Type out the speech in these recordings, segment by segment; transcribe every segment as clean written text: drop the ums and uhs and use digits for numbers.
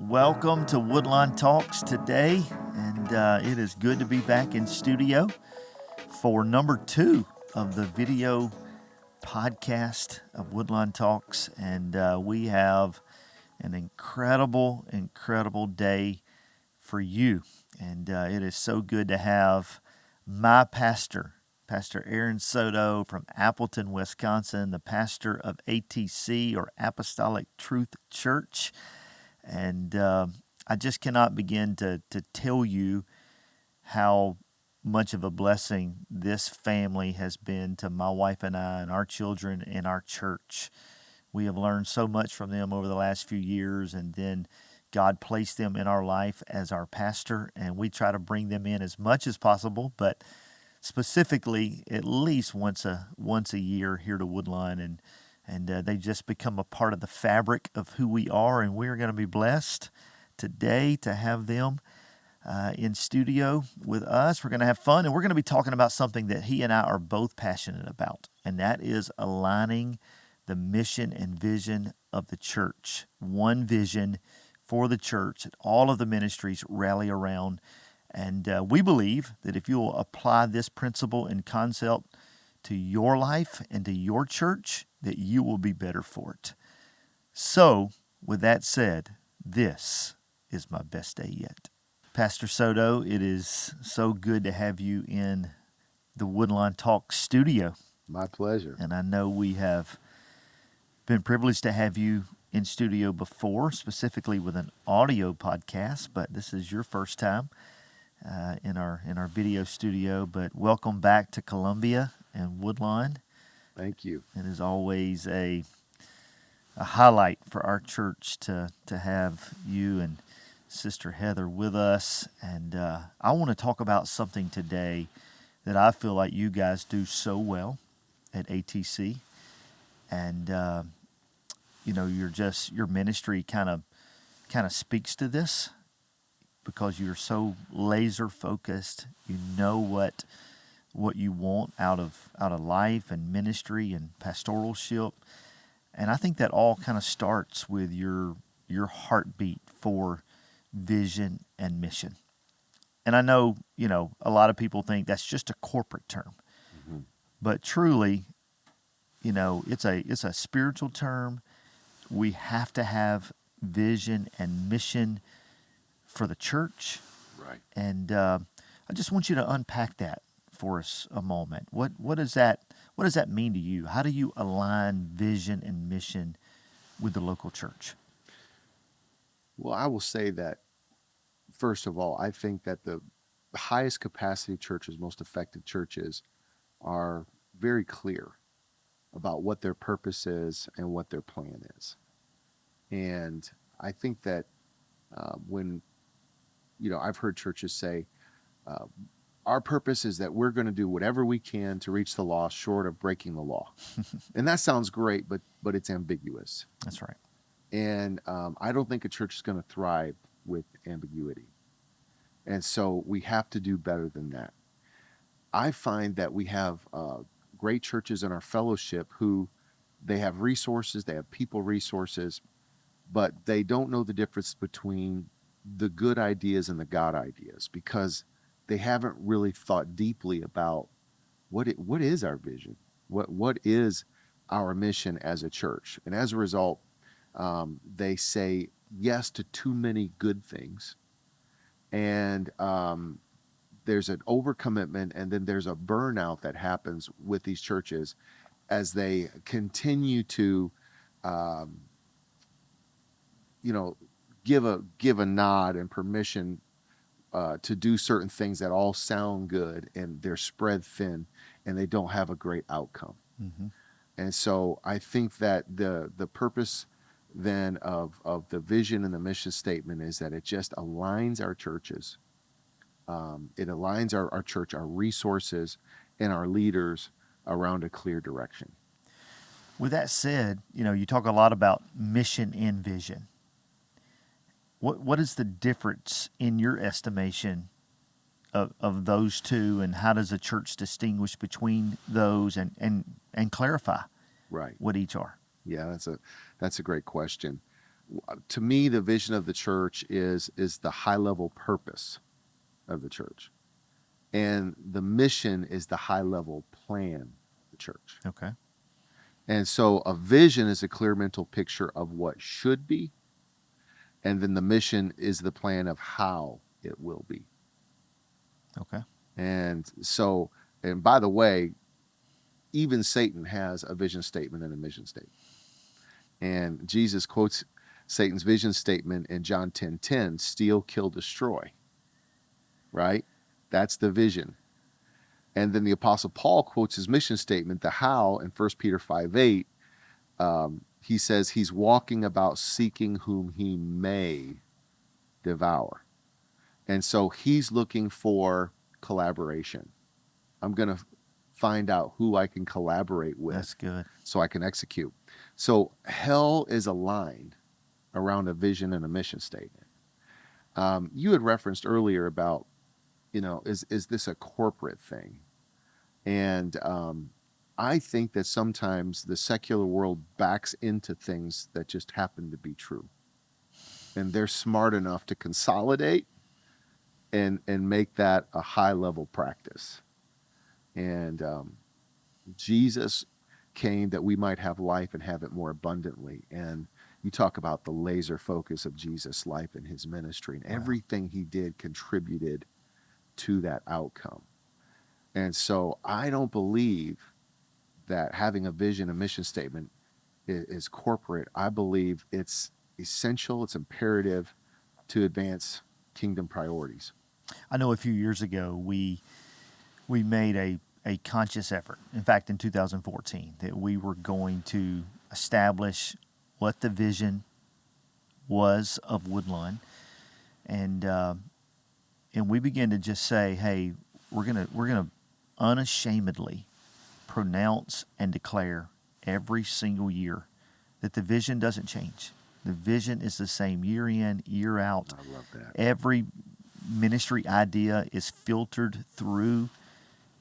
Welcome to Woodlawn Talks today, and it is good to be back in studio for number 2 of the video podcast of Woodlawn Talks, and we have an incredible day for you, and it is so good to have my pastor, Pastor Aaron Soto from Appleton, Wisconsin, the pastor of ATC, or Apostolic Truth Church. And I just cannot begin to tell you how much of a blessing this family has been to my wife and I and our children and our church. We have learned so much from them over the last few years, and then God placed them in our life as our pastor, and we try to bring them in as much as possible, but specifically at least once a year here to Woodlawn, and they just become a part of the fabric of who we are, and we're going to be blessed today to have them in studio with us. We're going to have fun, and we're going to be talking about something that he and I are both passionate about, and that is aligning the mission and vision of the church. One vision for the church that all of the ministries rally around, and we believe that if you will apply this principle and concept to your life and to your church, that you will be better for it. So, with that said, this is my best day yet. Pastor Soto, it is so good to have you in the Woodlawn Talk studio. My pleasure. And I know we have been privileged to have you in studio before, specifically with an audio podcast, but this is your first time in our video studio. But welcome back to Columbia and Woodlawn. Thank you. It is always a highlight for our church to have you and Sister Heather with us. And I want to talk about something today that I feel like you guys do so well at ATC. And, your ministry kind of speaks to this because you're so laser focused. You know what you want out of life and ministry and pastoralship. And I think that all kind of starts with your heartbeat for vision and mission. And I know, a lot of people think that's just a corporate term. Mm-hmm. But truly, it's a spiritual term. We have to have vision and mission for the church. Right. And I just want you to unpack that for us a moment. What does that mean to you? How do you align vision and mission with the local church? Well, I will say that, first of all, I think that the highest capacity churches, most effective churches, are very clear about what their purpose is and what their plan is. And I think that when, I've heard churches say, our purpose is that we're going to do whatever we can to reach the lost short of breaking the law. And that sounds great, but it's ambiguous. That's right. And I don't think a church is going to thrive with ambiguity. And so we have to do better than that. I find that we have great churches in our fellowship who they have resources, they have people resources, but they don't know the difference between the good ideas and the God ideas because they haven't really thought deeply about what is our vision, what is our mission as a church. And as a result, they say yes to too many good things. And there's an overcommitment, and then there's a burnout that happens with these churches as they continue to, give a nod and permission to do certain things that all sound good, and they're spread thin, and they don't have a great outcome. Mm-hmm. And so I think that the purpose then of the vision and the mission statement is that it just aligns our churches. It aligns our church, our resources, and our leaders around a clear direction. With that said, you talk a lot about mission and vision. What is the difference in your estimation of those two, and how does a church distinguish between those and clarify right. what each are? Yeah, that's a great question. To me, the vision of the church is the high level purpose of the church, and the mission is the high level plan of the church. Okay. And so a vision is a clear mental picture of what should be, and then the mission is the plan of how it will be. Okay. And so, and by the way, even Satan has a vision statement and a mission statement. And Jesus quotes Satan's vision statement in John 10:10, steal, kill, destroy. Right? That's the vision. And then the Apostle Paul quotes his mission statement, the how, in 1 Peter 5:8. He says he's walking about seeking whom he may devour. And so he's looking for collaboration. I'm going to find out who I can collaborate with. That's good. So I can execute. So hell is aligned around a vision and a mission statement. You had referenced earlier about, is this a corporate thing? And I think that sometimes the secular world backs into things that just happen to be true. And they're smart enough to consolidate and make that a high level practice. And Jesus came that we might have life and have it more abundantly. And you talk about the laser focus of Jesus' life and his ministry, and everything he did contributed to that outcome. And so I don't believe that having a vision, a mission statement is corporate. I believe it's essential, it's imperative to advance kingdom priorities. I know a few years ago we made a conscious effort, in fact in 2014, that we were going to establish what the vision was of Woodlawn, and we began to just say, hey, we're gonna unashamedly pronounce and declare every single year that the vision doesn't change. The vision is the same year in, year out. I love that. Every ministry idea is filtered through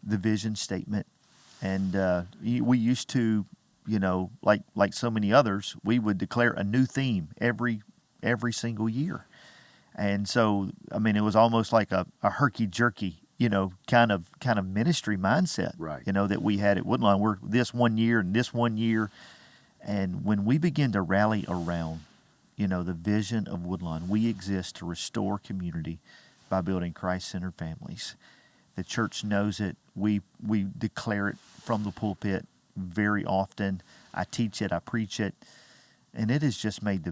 the vision statement. And we used to, like so many others, we would declare a new theme every single year. And so, I mean, it was almost like a herky-jerky, kind of ministry mindset, right, that we had at Woodlawn. We're this one year and this one year. And when we begin to rally around, the vision of Woodlawn, we exist to restore community by building Christ-centered families. The church knows it. We declare it from the pulpit very often. I teach it. I preach it. And it has just made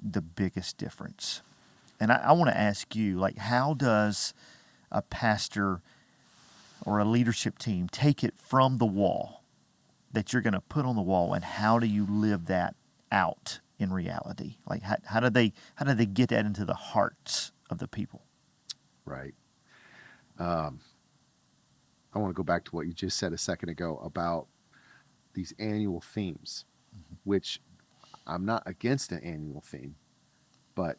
the biggest difference. And I want to ask you, like, how does a pastor or a leadership team take it from the wall that you're going to put on the wall, and how do you live that out in reality? Like, how do they get that into the hearts of the people? Right. I want to go back to what you just said a second ago about these annual themes, which I'm not against an annual theme, but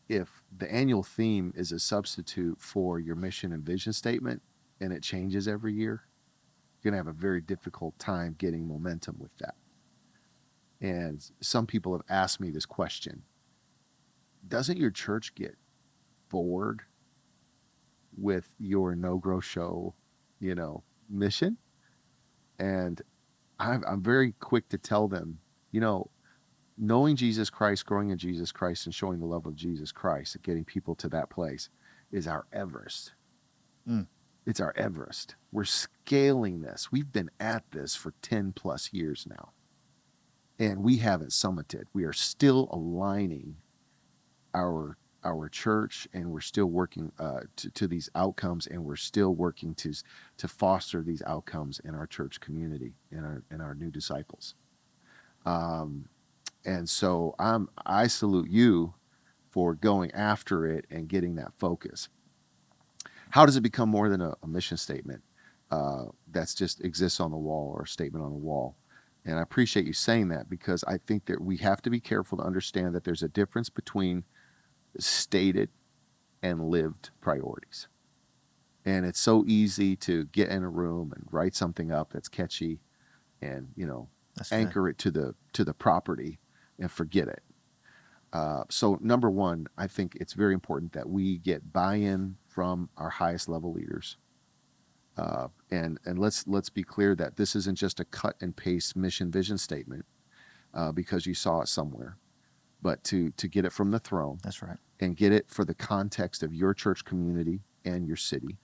if the annual theme is a substitute for your mission and vision statement and it changes every year, you're going to have a very difficult time getting momentum with that. And some people have asked me this question: doesn't your church get bored with your no-grow show, mission? And I'm very quick to tell them, knowing Jesus Christ, growing in Jesus Christ, and showing the love of Jesus Christ and getting people to that place is our Everest. It's our Everest. We're scaling this. We've been at this for 10 plus years now, and we haven't summited. We are still aligning our church, and we're still working to these outcomes, and we're still working to foster these outcomes in our church community, in our new disciples. And so I salute you for going after it and getting that focus. How does it become more than a mission statement that's just exists on the wall, or a statement on the wall? And I appreciate you saying that, because I think that we have to be careful to understand that there's a difference between stated and lived priorities. And it's so easy to get in a room and write something up that's catchy and, That's anchor good. it to the property and forget it. So number one, I think it's very important that we get buy-in from our highest level leaders. And let's be clear that this isn't just a cut and paste mission vision statement because you saw it somewhere, but to get it from the throne. That's right. And get it for the context of your church community and your city.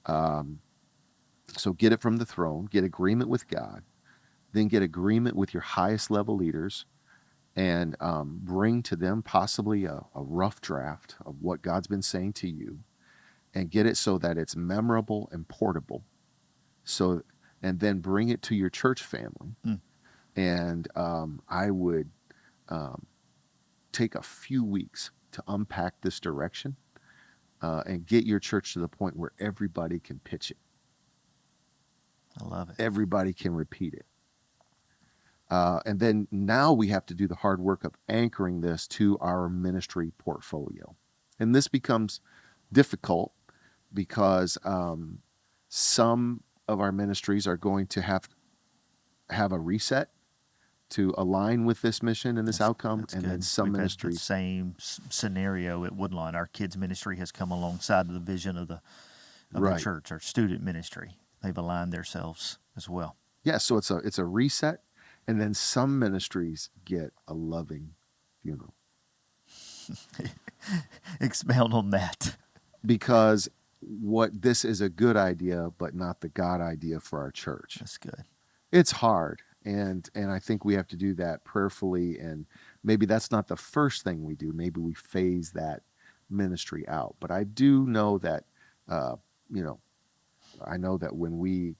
So get it from the throne, get agreement with God, then get agreement with your highest level leaders, and bring to them possibly a rough draft of what God's been saying to you, and get it so that it's memorable and portable. So, and then bring it to your church family. And I would take a few weeks to unpack this direction and get your church to the point where everybody can pitch it. I love it. Everybody can repeat it. And then now we have to do the hard work of anchoring this to our ministry portfolio. And this becomes difficult because some of our ministries are going to have a reset to align with this mission and this outcome. And good. then some We've ministries. Had the same scenario at Woodlawn. Our kids ministry has come alongside of the vision of the church. Our student ministry, they've aligned themselves as well. Yeah, so it's a reset, and then some ministries get a loving funeral. Expound on that. Because this is a good idea, but not the God idea for our church. That's good. It's hard, and I think we have to do that prayerfully, and maybe that's not the first thing we do. Maybe we phase that ministry out. But I do know that, I know that when we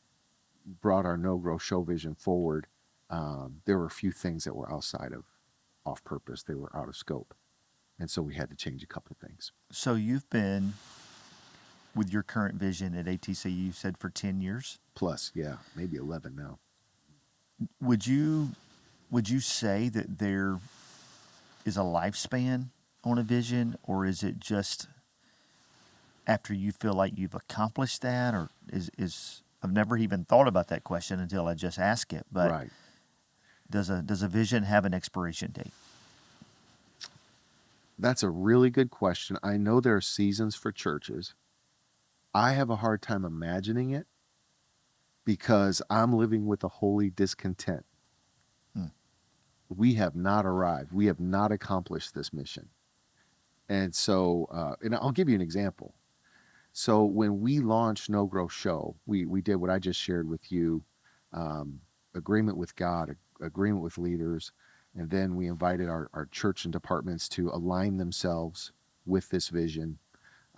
brought our No Grow Show vision forward, there were a few things that were off purpose. They were out of scope. And so we had to change a couple of things. So you've been with your current vision at ATC, you said, for 10 years? Plus, yeah, maybe 11 now. Would you say that there is a lifespan on a vision, or is it just after you feel like you've accomplished that, or is I've never even thought about that question until I just asked it, but right. Does a vision have an expiration date? That's a really good question. I know there are seasons for churches. I have a hard time imagining it because I'm living with a holy discontent. We have not arrived. We have not accomplished this mission. And so, and I'll give you an example. So when we launched No Grow Show, we did what I just shared with you, agreement with God, agreement with leaders, and then we invited our church and departments to align themselves with this vision.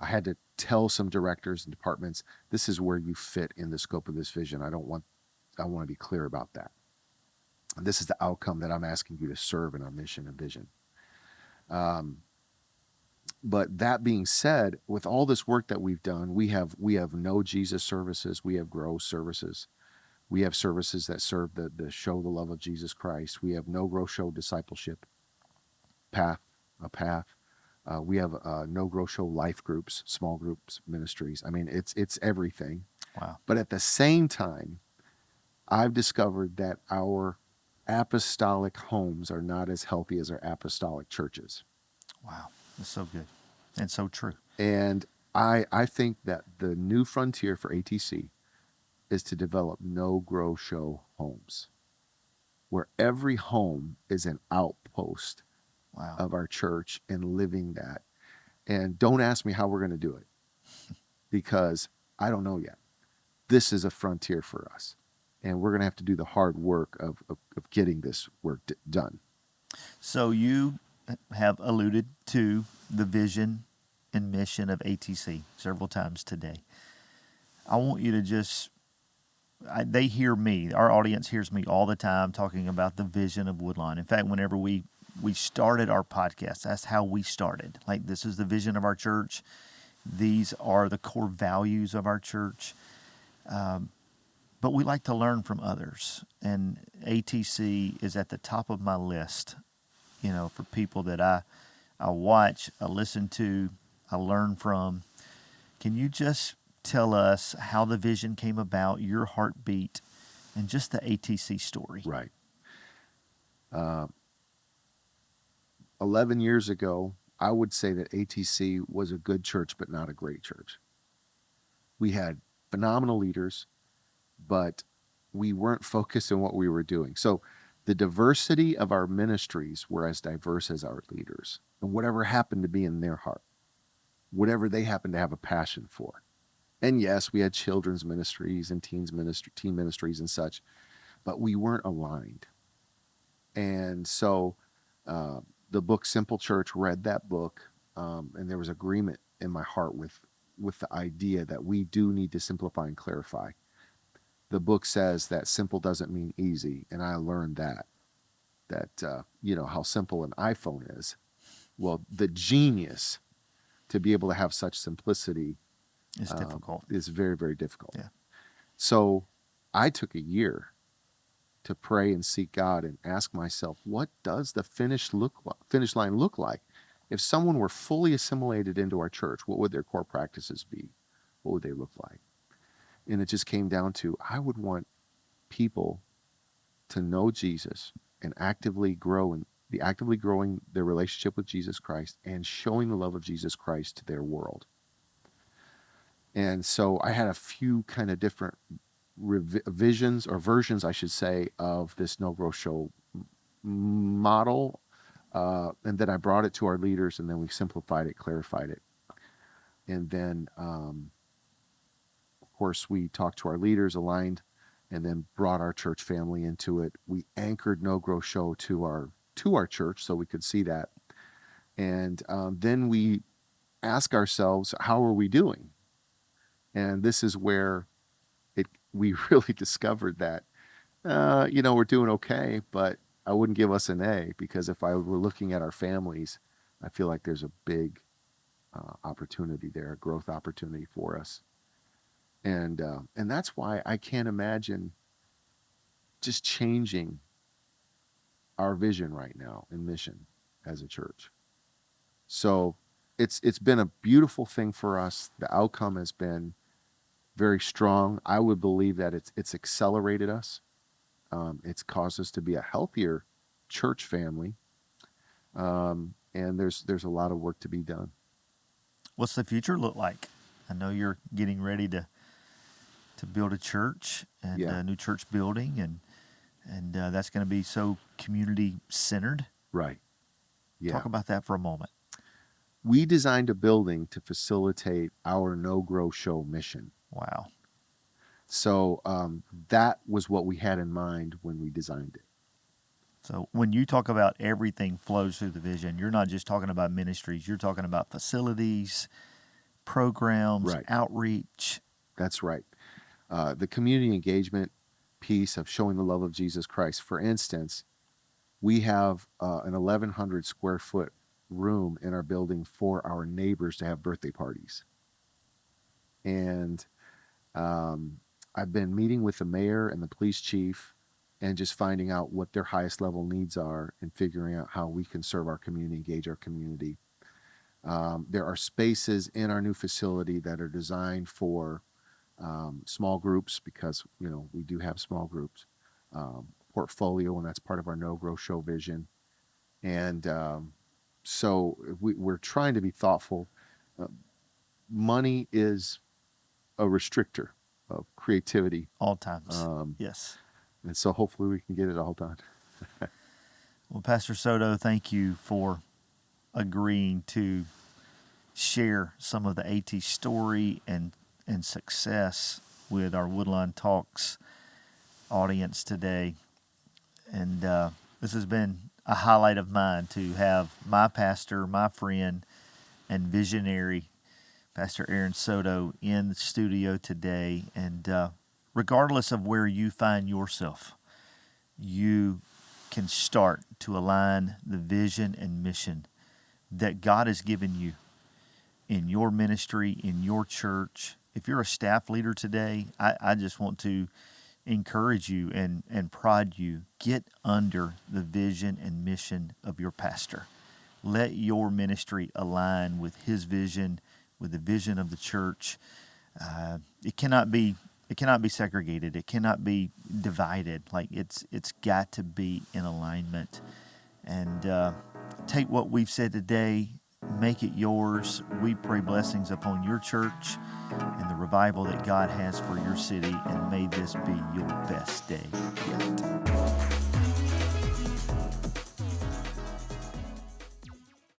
I had to tell some directors and departments, this is where you fit in the scope of this vision. I want to be clear about that. This is the outcome that I'm asking you to serve in our mission and vision. But that being said, with all this work that we've done, we have No Jesus services, we have Grow services. We have services that serve the show the love of Jesus Christ. We have No Grow Show discipleship, path. We have No Grow Show life groups, small groups, ministries. I mean, it's everything. Wow. But at the same time, I've discovered that our apostolic homes are not as healthy as our apostolic churches. Wow, that's so good and so true. And I think that the new frontier for ATC is to develop No Grow Show homes, where every home is an outpost of our church and living that. And don't ask me how we're going to do it because I don't know yet. This is a frontier for us, and we're going to have to do the hard work of getting this work done. So you have alluded to the vision and mission of ATC several times today. I want you to they hear me, our audience hears me all the time talking about the vision of Woodlawn. In fact, whenever we started our podcast, that's how we started. Like, this is the vision of our church. These are the core values of our church. But we like to learn from others. And ATC is at the top of my list, for people that I watch, I listen to, I learn from. Can you just tell us how the vision came about, your heartbeat, and just the ATC story? Right. 11 years ago, I would say that ATC was a good church, but not a great church. We had phenomenal leaders, but we weren't focused on what we were doing. So the diversity of our ministries were as diverse as our leaders and whatever happened to be in their heart, whatever they happened to have a passion for. And yes, we had children's ministries and teen ministries and such, but we weren't aligned. And so uh, the book Simple Church, read that book, and there was agreement in my heart with the idea that we do need to simplify and clarify. The book says that simple doesn't mean easy, and I learned that how simple an iPhone is. Well, the genius to be able to have such simplicity It's difficult. is very, very difficult. Yeah. So I took a year to pray and seek God and ask myself, what does the finish line look like? If someone were fully assimilated into our church, what would their core practices be? What would they look like? And it just came down to, I would want people to know Jesus and actively growing their relationship with Jesus Christ and showing the love of Jesus Christ to their world. And so I had a few kind of different visions or versions, I should say, of this No Grow Show model. And then I brought it to our leaders, and then we simplified it, clarified it. And then, of course, we talked to our leaders, aligned, and then brought our church family into it. We anchored No Grow Show to our church so we could see that. And then we ask ourselves, how are we doing? And this is where we really discovered that, we're doing okay, but I wouldn't give us an A, because if I were looking at our families, I feel like there's a big opportunity there, a growth opportunity for us. And that's why I can't imagine just changing our vision right now and mission as a church. So it's been a beautiful thing for us. The outcome has been very strong. I would believe that it's accelerated us. It's caused us to be a healthier church family. And there's a lot of work to be done. What's the future look like? I know you're getting ready to build a church and a new church building, and that's going to be so community centered. Right. Yeah. Talk about that for a moment. We designed a building to facilitate our No Grow Show mission. Wow. So that was what we had in mind when we designed it. So when you talk about everything flows through the vision, you're not just talking about ministries. You're talking about facilities, programs, right. Outreach. That's right. The community engagement piece of showing the love of Jesus Christ. For instance, we have an 1,100 square foot room in our building for our neighbors to have birthday parties. And I've been meeting with the mayor and the police chief and just finding out what their highest level needs are and figuring out how we can serve our community, engage our community. There are spaces in our new facility that are designed for small groups, because we do have small groups, portfolio, and that's part of our No Grow Show vision. And so we're trying to be thoughtful. Money is a restrictor of creativity. All times. Yes. And so hopefully we can get it all done. Well, Pastor Soto, thank you for agreeing to share some of the AT story and success with our Woodlawn Talks audience today. And this has been a highlight of mine to have my pastor, my friend, and visionary, Pastor Aaron Soto, in the studio today. And regardless of where you find yourself, you can start to align the vision and mission that God has given you in your ministry, in your church. If you're a staff leader today, I just want to encourage you and prod you. Get under the vision and mission of your pastor. Let your ministry align with his vision, with the vision of the church. It cannot be segregated. It cannot be divided. Like it's got to be in alignment. And take what we've said today, make it yours. We pray blessings upon your church and the revival that God has for your city, and may this be your best day yet.